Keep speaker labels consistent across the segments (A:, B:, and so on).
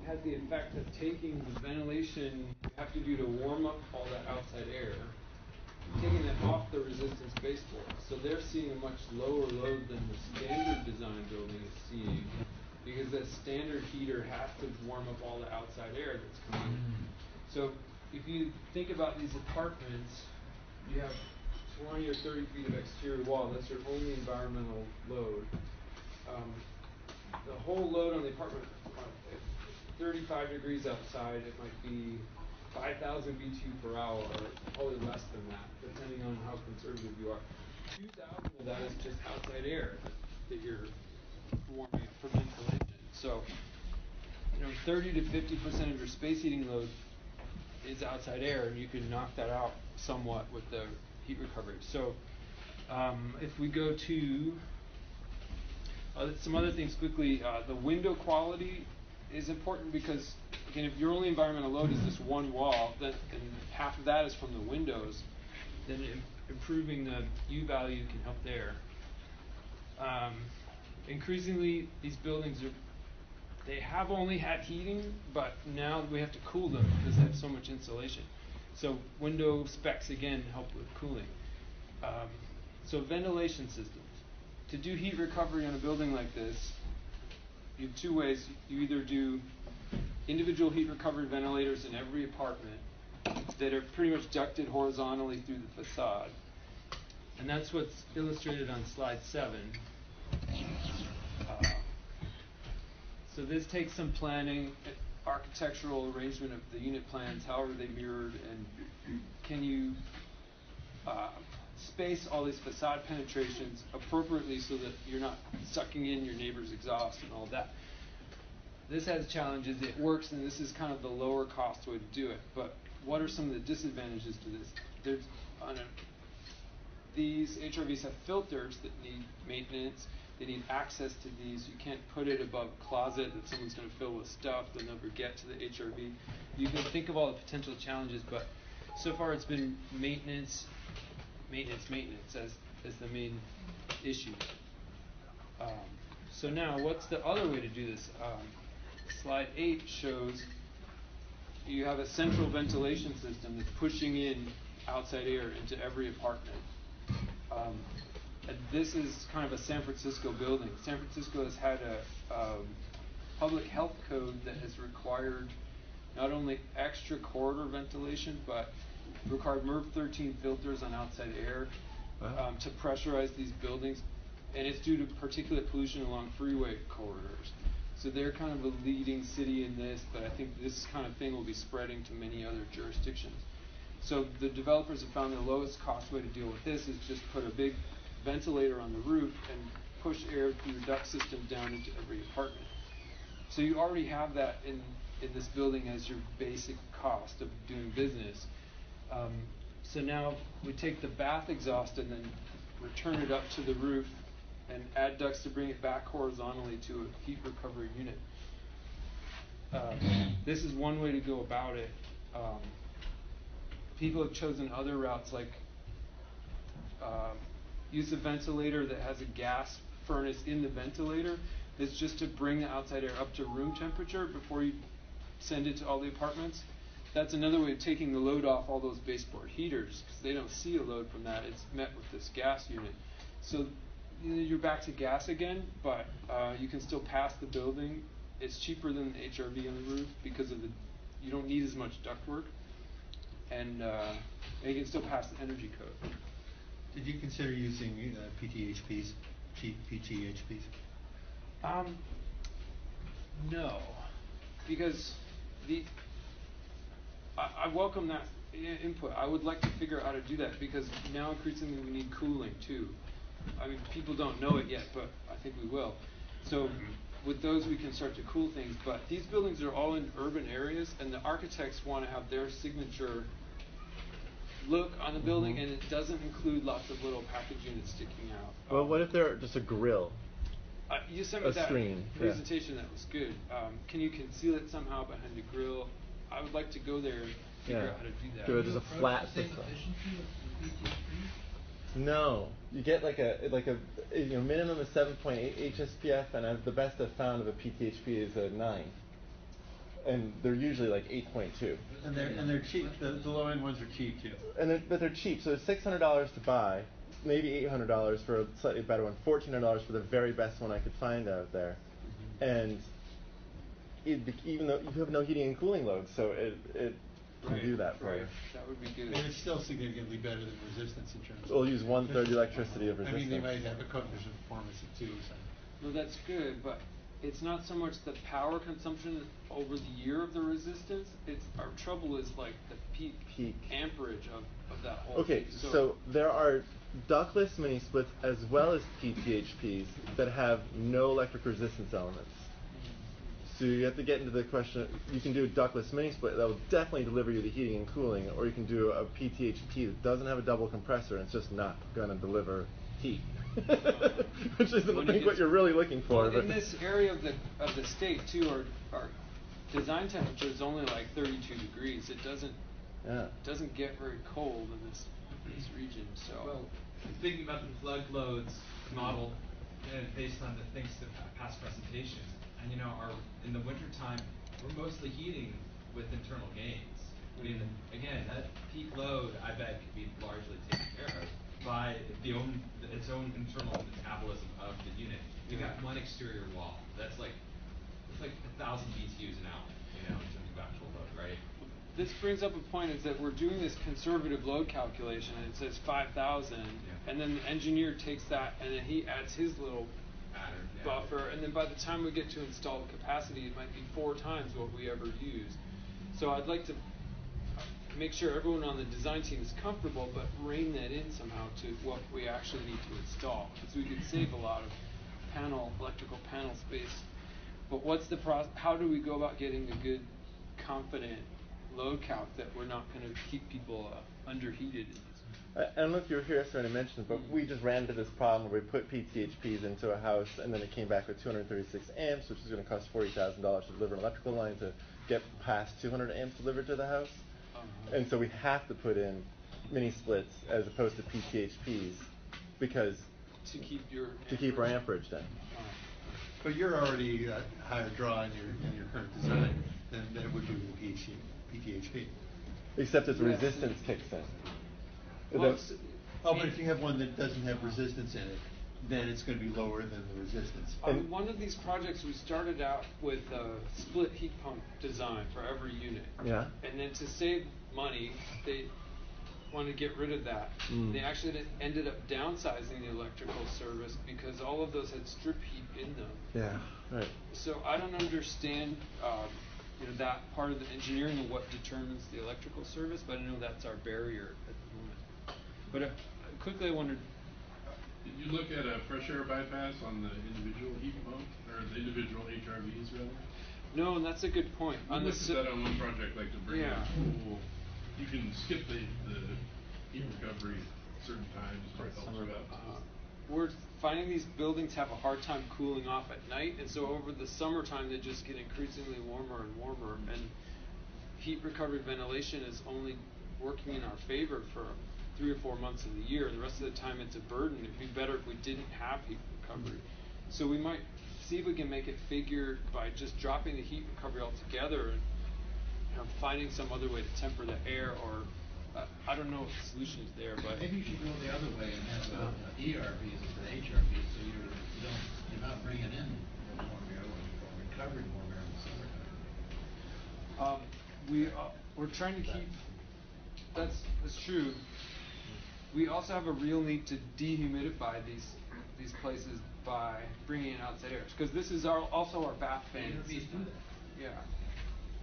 A: has the effect of taking the ventilation you have to do to warm up all that outside air, taking it off the resistance baseboard. So they're seeing a much lower load than the standard design building is seeing, because that standard heater has to warm up all the outside air that's coming in. So if you think about these apartments, you have 20 or 30 feet of exterior wall. That's your only environmental load. The whole load on the apartment, at 35 degrees outside, it might be 5,000 BTU per hour, or probably less than that, depending on how conservative you are. 2,000 of that is just outside air that you're warming up for ventilation. So, 30 to 50% of your space heating load is outside air, and you can knock that out somewhat with the heat recovery. So, if we go to some other things quickly, the window quality is important because, again, if your only environmental load is this one wall, and half of that is from the windows, then improving the U value can help there. Increasingly, these buildings they have only had heating, but now we have to cool them because they have so much insulation. So window specs, again, help with cooling. So ventilation systems. To do heat recovery on a building like this, you have two ways. You either do individual heat recovery ventilators in every apartment that are pretty much ducted horizontally through the facade. And that's what's illustrated on slide 7. So this takes some planning, architectural arrangement of the unit plans, however they mirrored, and can you space all these facade penetrations appropriately so that you're not sucking in your neighbor's exhaust and all that. This has challenges. It works, and this is kind of the lower cost way to do it. But what are some of the disadvantages to this? These HRVs have filters that need maintenance. They need access to these. You can't put it above a closet that someone's going to fill with stuff. They'll never get to the HRV. You can think of all the potential challenges, but so far it's been maintenance as the main issue. So now, what's the other way to do this? Slide 8 shows you have a central ventilation system that's pushing in outside air into every apartment. And this is kind of a San Francisco building. San Francisco has had a public health code that has required not only extra corridor ventilation, but required MERV 13 filters on outside air to pressurize these buildings. And it's due to particulate pollution along freeway corridors. So they're kind of a leading city in this, but I think this kind of thing will be spreading to many other jurisdictions. So the developers have found the lowest cost way to deal with this is just put a big ventilator on the roof and push air through the duct system down into every apartment. So you already have that in this building as your basic cost of doing business. So now we take the bath exhaust and then return it up to the roof and add ducts to bring it back horizontally to a heat recovery unit. This is one way to go about it. People have chosen other routes like use a ventilator that has a gas furnace in the ventilator that's just to bring the outside air up to room temperature before you send it to all the apartments. That's another way of taking the load off all those baseboard heaters because they don't see a load from that. It's met with this gas unit. So you're back to gas again, but you can still pass the building. It's cheaper than the HRV on the roof because of you don't need as much ductwork, and you can still pass the energy code.
B: Did you consider using PTHPs, cheap PTHPs?
A: No, because I welcome that input. I would like to figure out how to do that because now increasingly we need cooling too. I mean, people don't know it yet, but I think we will. So with those we can start to cool things. But these buildings are all in urban areas, and the architects want to have their signature look on the building, and it doesn't include lots of little package units sticking out.
C: Well, what if they're just a grill?
A: You sent me that
C: screen.
A: presentation. That was good. Can you conceal it somehow behind a grill? I would like to go there and figure out how to do that.
C: Do it as a flat facade. No, you get like a minimum of 7.8 HSPF, and the best I've found of a PTHP is a 9. and they're usually like 8.2.
B: And they're cheap. The low end ones are cheap too.
C: But they're cheap. So it's $600 to buy, maybe $800 for a slightly better one, $1,400 for the very best one I could find out there, and even though you have no heating and cooling loads, so it can do that for you.
A: That would be good.
B: And it's still significantly better than resistance in terms of.
C: We'll use 1/3 the electricity of
B: I
C: resistance.
B: mean, they might have a coefficient of performance of 2. So.
A: Well, that's good, but it's not so much the power consumption over the year of the resistance. It's our trouble is like the peak amperage of that whole
C: Okay,
A: thing.
C: so there are ductless mini splits as well as PTHPs that have no electric resistance elements. So you have to get into the question, you can do a ductless mini split that will definitely deliver you the heating and cooling, or you can do a PTHP that doesn't have a double compressor and it's just not going to deliver heat. Which isn't I think what you're really looking for.
A: Well, in this area of the state too, our design temperature is only like 32 degrees. It doesn't get very cold in this region. So
D: well, thinking about the plug loads model, based on the things that past presentation, and in the winter time, we're mostly heating with internal gains. I mean, again, that peak load, I bet, could be largely taken care of by its own internal metabolism of the unit. You've got one exterior wall. That's like 1,000 BTUs an hour, in terms of actual load, right?
A: this brings up a point is that we're doing this conservative load calculation and it says 5,000 and then the engineer takes that and then he adds his little buffer and then by the time we get to installed capacity it might be 4 times what we ever use. So I'd like to make sure everyone on the design team is comfortable but rein that in somehow to what we actually need to install because we could save a lot of electrical panel space. But what's the process? How do we go about getting a good, confident load calc that we're not going to keep people underheated?
C: I don't know if you were here yesterday and I mentioned it, but we just ran into this problem where we put PTHPs into a house and then it came back with 236 amps, which is going to cost $40,000 to deliver an electrical line to get past 200 amps delivered to the house. And so we have to put in mini splits as opposed to PTHPs because
A: to keep
C: our amperage down.
B: But you're already higher draw in your current design than it would be with the PTHP.
C: Except as the resistance kicks in.
A: Well,
B: but if you have one that doesn't have resistance in it, then it's going to be lower than the resistance.
A: On one of these projects, we started out with a split heat pump design for every unit.
C: Yeah.
A: And then to save money, they wanted to get rid of that. They actually ended up downsizing the electrical service because all of those had strip heat in them.
C: Yeah, right.
A: So I don't understand that part of the engineering of what determines the electrical service, but I know that's our barrier at the moment. But quickly I wondered,
E: did you look at a fresh air bypass on the individual heat pump, or the individual HRVs rather?
A: no, and that's a good point.
E: We looked at that on one project, like to bring in a pool. You can skip the heat recovery certain times, or it helps you out.
A: We're finding these buildings have a hard time cooling off at night, and so over the summertime they just get increasingly warmer and warmer, and heat recovery ventilation is only working in our favor for 3 or 4 months of the year. The rest of the time it's a burden. It'd be better if we didn't have heat recovery. So we might see if we can make it figure by just dropping the heat recovery altogether and finding some other way to temper the air, or I don't know what the solution is there, but
F: maybe you should go the other way and have ERVs instead of HRVs, so you're not bringing in warm air or recovering warm air in the summertime.
A: We're trying to keep. That's true. We also have a real need to dehumidify these places by bringing in outside air, because this is also our bath fan system. Yeah.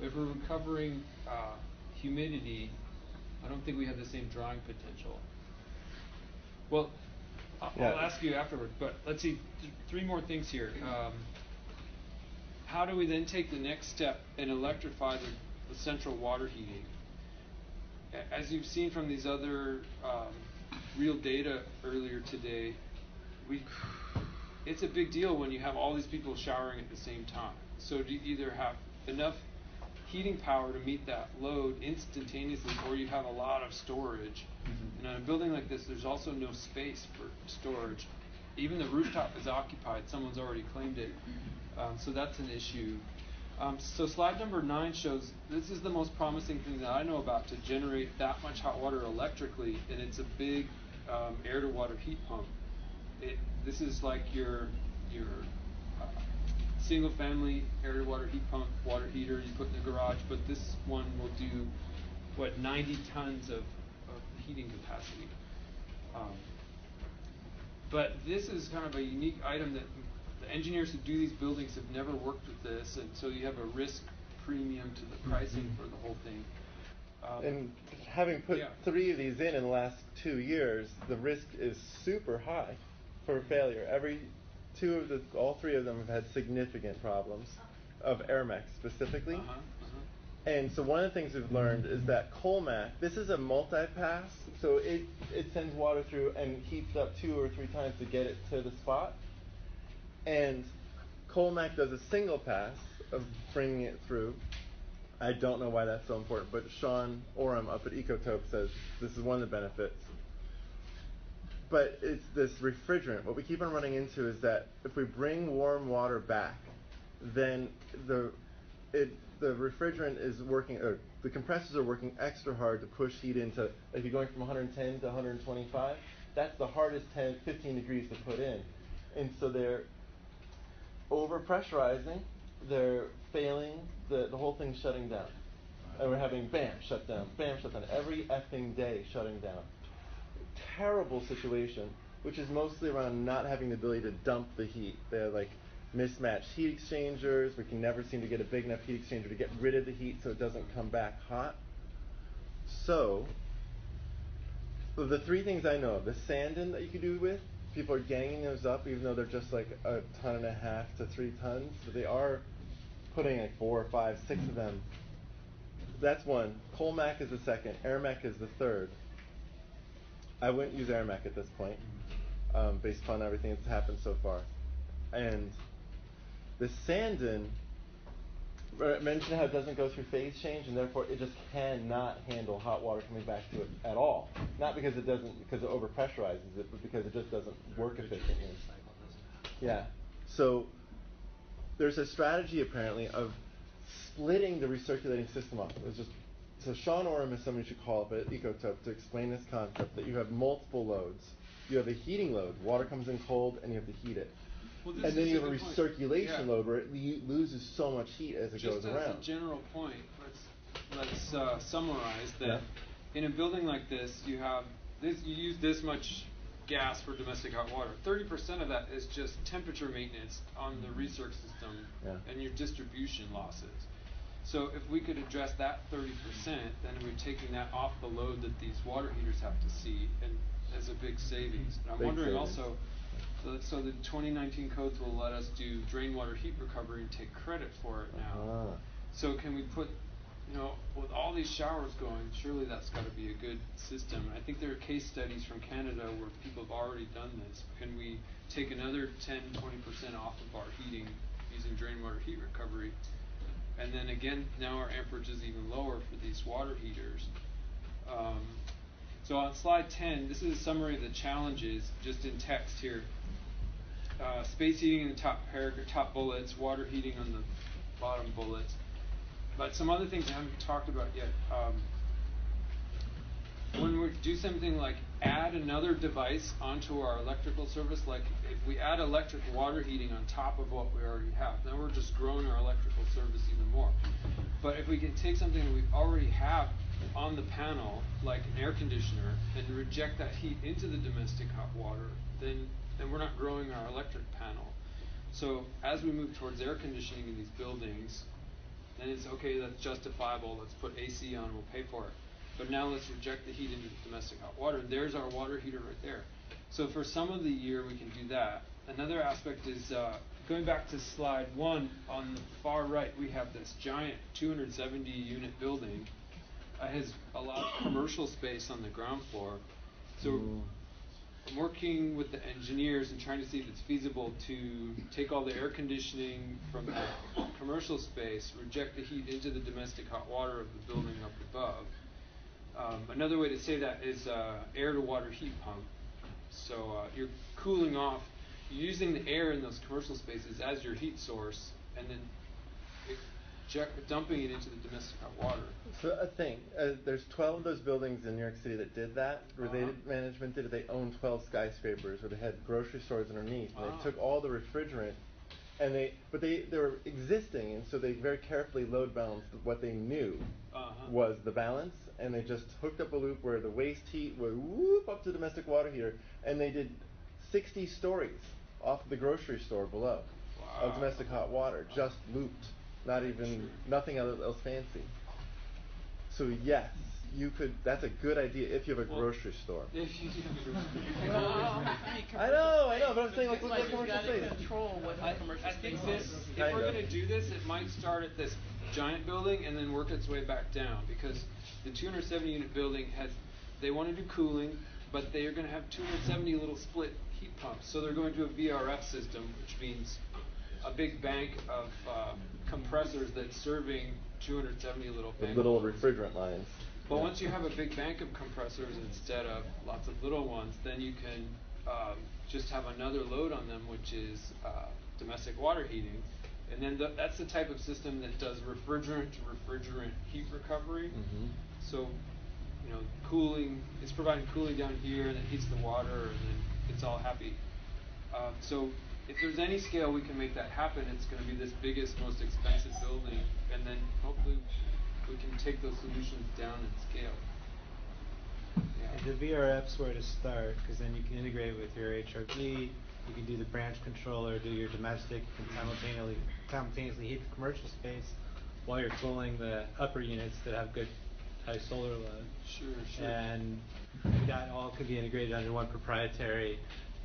A: If we're recovering humidity, I don't think we have the same drawing potential. Well, I'll ask you afterward, but let's see, 3 more things here. How do we then take the next step and electrify the central water heating? As you've seen from these other real data earlier today, it's a big deal when you have all these people showering at the same time. So do you either have enough heating power to meet that load instantaneously, or you have a lot of storage. And in a building like this, there's also no space for storage. Even the rooftop is occupied. Someone's already claimed it. So that's an issue. So slide number 9 shows this is the most promising thing that I know about to generate that much hot water electrically, and it's a big air-to-water heat pump. This is like your single-family air-to-water heat pump, water heater you put in the garage, but this one will do 90 tons of heating capacity. But this is kind of a unique item that the engineers who do these buildings have never worked with this, and so you have a risk premium to the pricing for the whole thing.
C: And having put 3 of these in the last 2 years, the risk is super high for failure. All 3 of them have had significant problems, of AirMax specifically. And so one of the things we've learned is that Colmac, this is a multi-pass, so it sends water through and heats up 2 or 3 times to get it to the spot. And Colmac does a single pass of bringing it through. I don't know why that's so important, but Sean Oram up at Ecotope says this is one of the benefits. But it's this refrigerant. What we keep on running into is that if we bring warm water back, then the refrigerant is working, or the compressors are working extra hard to push heat into, if you're going from 110 to 125, that's the hardest 15 degrees to put in. And so they're over-pressurizing, they're failing, the whole thing's shutting down. And we're having bam, shut down, every effing day shutting down. Terrible situation, which is mostly around not having the ability to dump the heat. They're like mismatched heat exchangers. We can never seem to get a big enough heat exchanger to get rid of the heat so it doesn't come back hot. So, the 3 things I know, the sanding that you can do with, people are ganging those up even though they're just like 1.5 tons to 3 tons, but they are putting like 4, 5, 6 of them. That's one. Colmac is the second. AirMac is the third. I wouldn't use AirMac at this point, based upon everything that's happened so far. And the Sandin, I mentioned how it doesn't go through phase change, and therefore it just cannot handle hot water coming back to it at all. Not because it overpressurizes it, but because it just doesn't work efficiently. Yeah. So there's a strategy apparently of splitting the recirculating system up. So Sean Oram is someone you should call up at Ecotope to explain this concept that you have multiple loads. You have a heating load. Water comes in cold and you have to heat it.
A: Well,
C: and then you have a recirculation load where it loses so much heat as it goes around.
A: Just as a general point, let's summarize that in a building like this, you use this much gas for domestic hot water. 30% of that is just temperature maintenance on the recirc system and your distribution losses. So if we could address that 30%, then we're taking that off the load that these water heaters have to see, and as a big savings. And I'm wondering also, so the 2019 codes will let us do drain water heat recovery and take credit for it now. So can we put, with all these showers going, surely that's got to be a good system. I think there are case studies from Canada where people have already done this. Can we take another 10, 20% off of our heating using drain water heat recovery? And then again, now our amperage is even lower for these water heaters. So on slide 10, this is a summary of the challenges, just in text here. Space heating in the top bullets, water heating on the bottom bullets. But some other things I haven't talked about yet. When we do something like add another device onto our electrical service, like if we add electric water heating on top of what we already have, then we're just growing our electrical service even more. But if we can take something that we already have on the panel, like an air conditioner, and reject that heat into the domestic hot water, then we're not growing our electric panel. So as we move towards air conditioning in these buildings, then it's okay, that's justifiable, let's put AC on, we'll pay for it. But now let's reject the heat into the domestic hot water. There's our water heater right there. So for some of the year, we can do that. Another aspect is, going back to slide 1, on the far right, we have this giant 270-unit building. It has a lot of commercial space on the ground floor. So I'm working with the engineers and trying to see if it's feasible to take all the air conditioning from that commercial space, reject the heat into the domestic hot water of the building up above. Another way to say that is air-to-water heat pump. So you're cooling off, you're using the air in those commercial spaces as your heat source, and then dumping it into the domestic hot water.
C: So a thing, there's 12 of those buildings in New York City that did that, where management did it. They owned 12 skyscrapers where they had grocery stores underneath, and they took all the refrigerant, and they were existing, and so they very carefully load balanced what they knew was the balance, and they just hooked up a loop where the waste heat would whoop up to the domestic water heater, and they did 60 stories off the grocery store below of domestic hot water, just looped, nothing else fancy. So yes, you could. That's a good idea if you have a grocery store.
A: If you have a grocery store.
C: I know, but I'm saying let's look at commercial space.
G: Control what the commercial
A: I think this, if we're going to do this, it might start at this giant building and then work its way back down, because the 270 unit building they want to do cooling, but they are going to have 270 little split heat pumps. So they're going to a VRF system, which means a big bank of compressors that's serving 270 little bank.
C: Little refrigerant lines.
A: But once you have a big bank of compressors instead of lots of little ones, then you can just have another load on them, which is domestic water heating. And then that's the type of system that does refrigerant to refrigerant heat recovery.
C: Mm-hmm.
A: So, cooling, it's providing cooling down here, and it heats the water, and then it's all happy. So if there's any scale we can make that happen, it's going to be this biggest, most expensive building, and then hopefully we can take those solutions down in scale. Yeah.
H: The VRF's where to start, because then you can integrate with your HRV, you can do the branch controller, do your domestic, and simultaneously heat the commercial space while you're cooling the upper units that have good high solar load.
A: Sure.
H: And that all could be integrated under one proprietary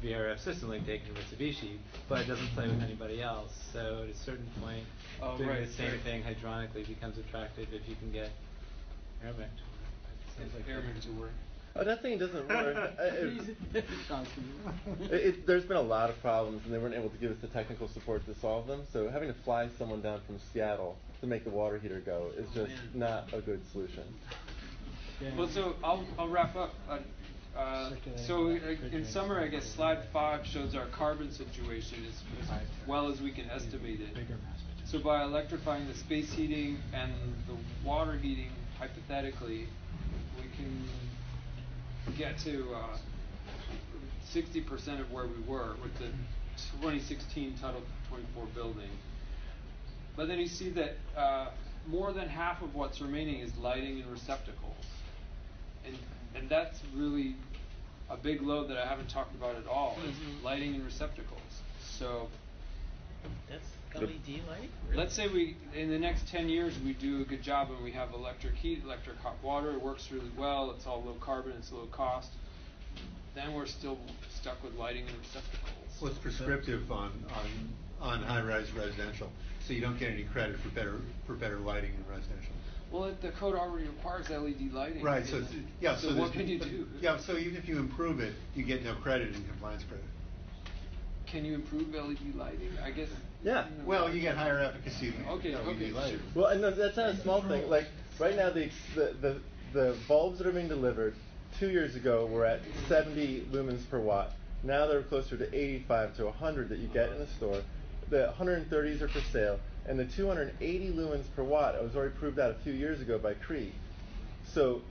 H: VRF system like taking Mitsubishi, but it doesn't play with anybody else. So at a certain point, doing the same thing hydronically becomes attractive if you can get AirVent to work.
A: AirVent to work.
C: Oh, that thing doesn't work. There's been a lot of problems, and they weren't able to give us the technical support to solve them. So having to fly someone down from Seattle to make the water heater go is just not a good solution.
A: Well, so I'll wrap up. So in summary, I guess slide 5 shows our carbon situation as well as we can estimate it. So by electrifying the space heating and the water heating, hypothetically, we can get to 60% of where we were with the 2016 Title 24 building. But then you see that more than half of what's remaining is lighting and receptacles. And that's really a big load that I haven't talked about at all, is lighting and receptacles. So
G: that's LED lighting?
A: Let's say in the next 10 years we do a good job and we have electric heat, electric hot water, it works really well, it's all low carbon, it's low cost. Then we're still stuck with lighting and receptacles.
B: Well, it's prescriptive on high-rise residential, so you don't get any credit for better lighting in residential.
A: Well, the code already requires LED lighting.
B: Right. So
A: so what can you do?
B: Yeah. So even if you improve it, you get no credit in compliance credit.
A: Can you improve LED lighting? I guess.
C: Yeah.
B: Well, you get higher efficacy than LED lighting.
C: Well, and that's not a small thing. Like right now, the bulbs that are being delivered 2 years ago were at 70 lumens per watt. Now they're closer to 85 to 100 that you get in the store. The 130s are for sale, and the 280 lumens per watt was already proved out a few years ago by Cree. So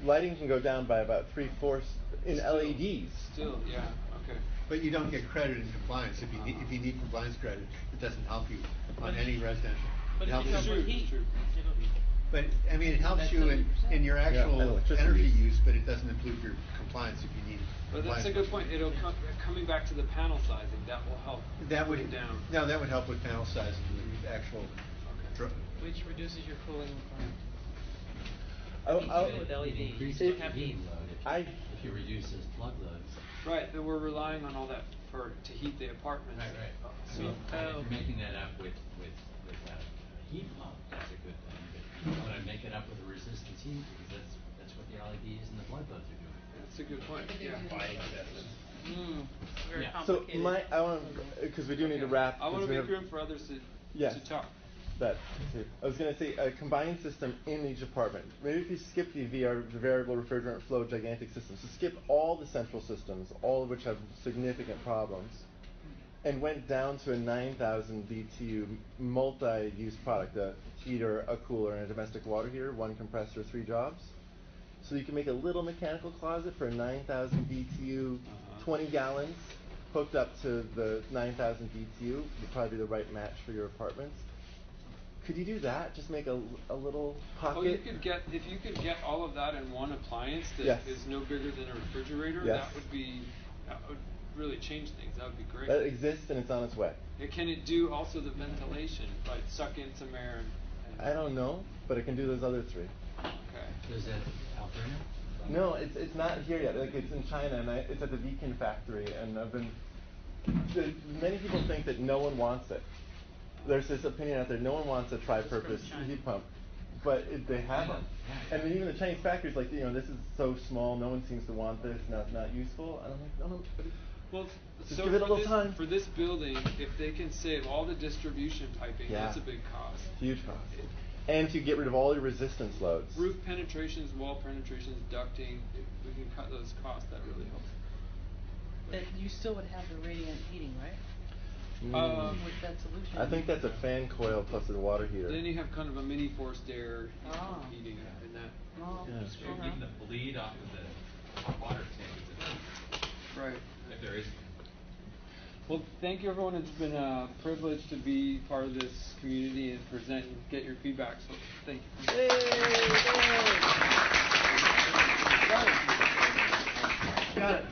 C: lighting can go down by about 3/4 in LEDs.
A: Still, yeah, okay.
B: But you don't get credit in compliance. If you need compliance credit, it doesn't help you on any residential.
G: But
B: it helps
G: it's
B: you.
G: heat.
B: But I mean, it helps you in your actual energy use, but it doesn't include your compliance if you need.
A: But that's a good point. It'll coming back to the panel sizing. That will help.
B: That would
A: bring it down.
B: No, that would help with panel sizing. The actual.
A: Okay.
G: Which reduces your cooling requirement.
I: Even with LED, you still have heat load if you reduce those plug loads.
A: Right, but we're relying on all that to heat the apartments.
I: Right. I mean, if you're making that up with heat pump, that's a good thing. But you want to make it up with a resistance heat because that's what the LEDs and the plug loads are doing.
A: That's a good point. Yeah.
G: Very
C: So
G: complicated.
C: I want because we do need to wrap.
A: I want to make room for others to talk.
C: I was going to say a combined system in each apartment. Maybe if you skip the variable refrigerant flow gigantic systems, so skip all the central systems, all of which have significant problems, and went down to a 9,000 BTU multi-use product, a heater, a cooler, and a domestic water heater, 1 compressor, 3 jobs. So you can make a little mechanical closet for 9,000 BTU, 20 gallons, hooked up to the 9,000 BTU, would probably be the right match for your apartments. Could you do that? Just make a little pocket?
A: Oh, you could get, if you could get all of that in one appliance that
C: Yes.
A: is no bigger than a refrigerator,
C: Yes.
A: that would really change things. That would be great.
C: That exists and it's on its way.
A: Can it do also the ventilation, like suck in some air?
C: I don't know, but it can do those other 3.
A: Okay.
I: Is that California?
C: No, it's not here yet. Like, it's in China, and it's at the Beacon factory, and many people think that no one wants it. There's this opinion out there, no one wants a tri-purpose heat pump, but they have them. And then even the Chinese factories, like, this is so small, no one seems to want this, not useful. And I'm like, no.
A: Well,
C: Just
A: so
C: give it a little time.
A: For this building, if they can save all the distribution piping, that's a big cost.
C: Huge cost. And to get rid of all your resistance loads.
A: Roof penetrations, wall penetrations, ducting, if we can cut those costs, that really helps.
G: But you still would have the radiant heating, right? With that solution.
C: I think that's a fan coil plus a water heater.
A: Then you have kind of a mini forced air heating in that.
G: Oh,
D: So you're getting the bleed off of the hot water tank.
A: Right.
D: If there is.
A: Well, thank you, everyone. It's been a privilege to be part of this community and present and get your feedback. So, thank you.
C: Yay! Got it.